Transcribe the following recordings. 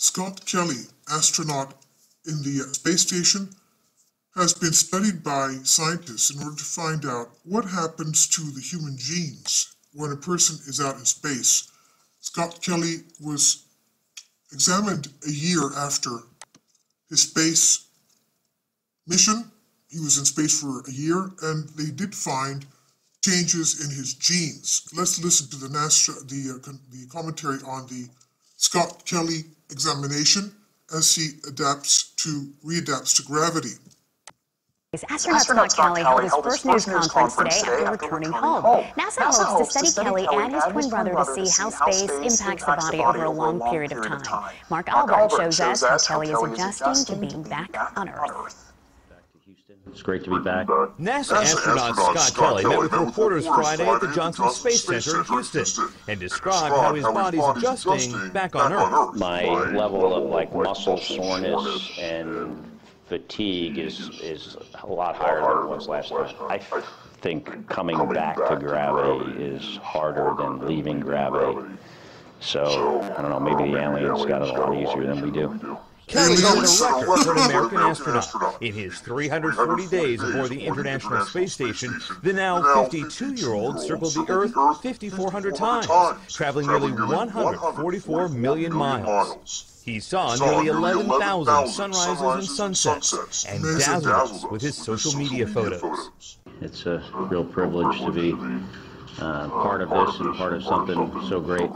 Scott Kelly, astronaut in the space station, has been studied by scientists in order to find out what happens to the human genes when a person is out in space. Scott Kelly was examined a year after his space mission. He was in space for a year, and they did find changes in his genes. Let's listen to the commentary on the Scott Kelly examination as he readapts to gravity. Astronaut Scott Kelly held his first news conference today after returning home. NASA hopes to study Kelly and his twin brother to see how space impacts the body over a long period of time. Mark Albert shows us how Kelly is adjusting to being back on Earth. It's great to be back. NASA astronaut Scott Kelly met with reporters Friday at the Johnson Space Center in Houston and described how his body's adjusting back on Earth. My level of muscle soreness and fatigue is a lot higher than it was last time. I think coming back to gravity is harder than leaving gravity. So, I don't know, maybe the aliens got it a lot easier than we do. Kelly set a record for an American astronaut. In his 340 days aboard the International Space Station, the now 52-year-old circled the Earth 5,400 times, traveling nearly 144 million miles. He saw nearly 11,000 sunrises and sunsets, and dazzled us with his social media photos. It's a real privilege to be part of this and part of something so great.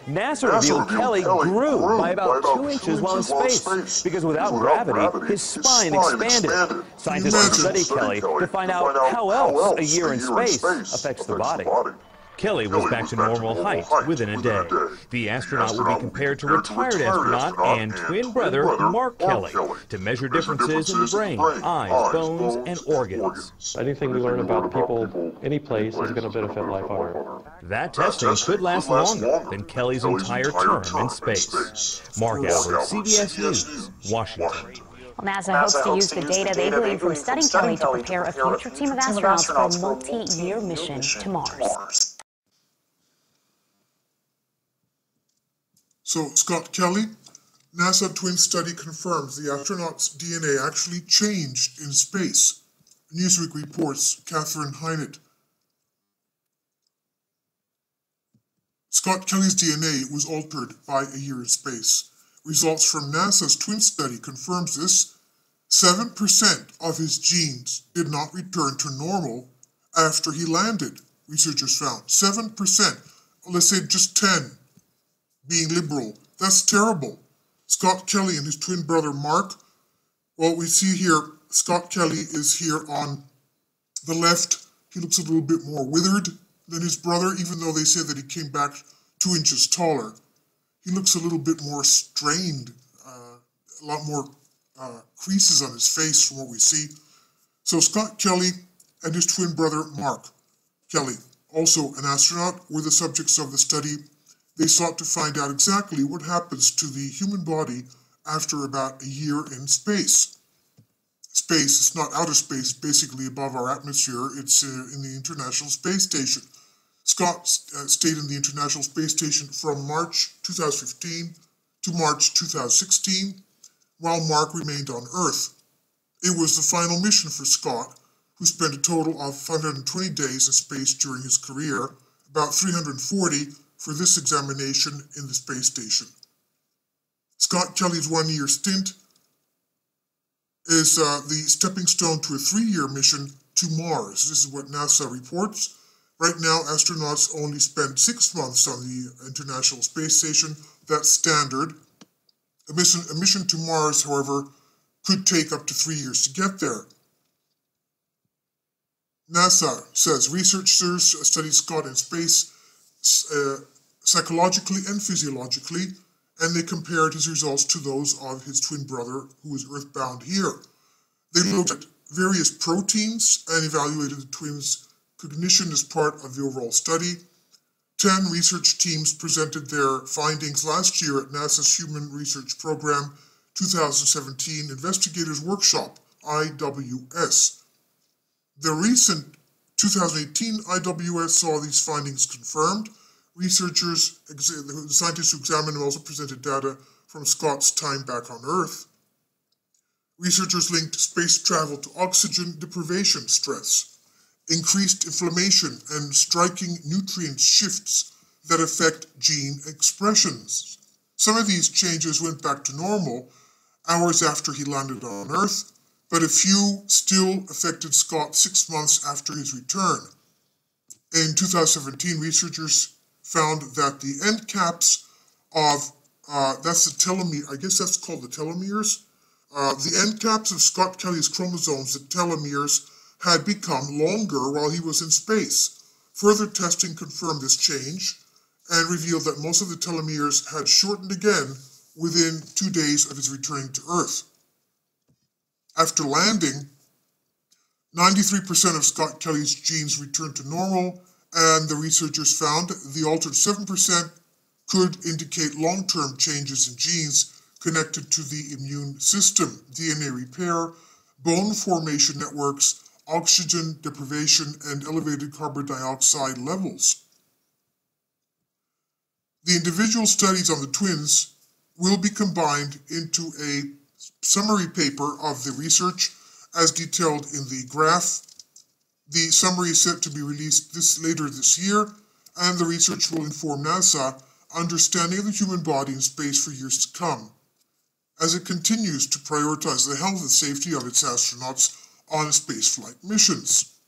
NASA revealed Kelly grew by about 2 inches while in space because without gravity, his spine expanded. Scientists study Kelly to find out how else a year in space affects the body. Kelly was back to normal height within a day. The astronaut will be compared to retired astronaut and twin brother Mark Kelly to measure differences in the brain, eyes, bones, and organs. Anything we learn about people, any place, is going to benefit life on Earth. That testing could last longer than Kelly's entire term in space. Mark Albert, CBS News, Washington. Well, NASA hopes to use the data they gleaned from studying Kelly to prepare a future team of astronauts for a multi-year mission to Mars. So, Scott Kelly, NASA twin study confirms the astronaut's DNA actually changed in space. Newsweek reports Catherine Hynett. Scott Kelly's DNA was altered by a year in space. Results from NASA's twin study confirms this. 7% of his genes did not return to normal after he landed, researchers found. 7%. Let's say just 10. Being liberal. That's terrible. Scott Kelly and his twin brother Mark. Well, we see here, Scott Kelly is here on the left. He looks a little bit more withered than his brother, even though they say that he came back 2 inches taller. He looks a little bit more strained, a lot more creases on his face from what we see. So Scott Kelly and his twin brother Mark Kelly, also an astronaut, were the subjects of the study. They sought to find out exactly what happens to the human body after about a year in space. Space, it's not outer space, basically above our atmosphere. It's in the International Space Station. Scott stayed in the International Space Station from March 2015 to March 2016, while Mark remained on Earth. It was the final mission for Scott, who spent a total of 120 days in space during his career, about 340 for this examination in the space station. Scott Kelly's 1-year stint is the stepping stone to a 3-year mission to Mars. This is what NASA reports. Right now, astronauts only spend 6 months on the International Space Station. That's standard. A mission to Mars, however, could take up to 3 years to get there. NASA says researchers studied Scott in space psychologically and physiologically, and they compared his results to those of his twin brother, who was earthbound here. They looked at various proteins and evaluated the twins' cognition as part of the overall study. 10 research teams presented their findings last year at NASA's Human Research Program 2017 Investigators Workshop, IWS. The recent 2018 IWS saw these findings confirmed. the scientists who examined him also presented data from Scott's time back on Earth. Researchers linked space travel to oxygen deprivation stress, increased inflammation, and striking nutrient shifts that affect gene expressions. Some of these changes went back to normal hours after he landed on Earth, but a few still affected Scott 6 months after his return. In 2017, researchers found that the end caps of, that's the telomere, I guess that's called the telomeres. The end caps of Scott Kelly's chromosomes, the telomeres, had become longer while he was in space. Further testing confirmed this change and revealed that most of the telomeres had shortened again within 2 days of his returning to Earth. After landing, 93% of Scott Kelly's genes returned to normal, and the researchers found the altered 7% could indicate long-term changes in genes connected to the immune system, DNA repair, bone formation networks, oxygen deprivation, and elevated carbon dioxide levels. The individual studies on the twins will be combined into a summary paper of the research as detailed in the graph. The summary is set to be released later this year, and the research will inform NASA understanding of the human body in space for years to come, as it continues to prioritize the health and safety of its astronauts on spaceflight missions.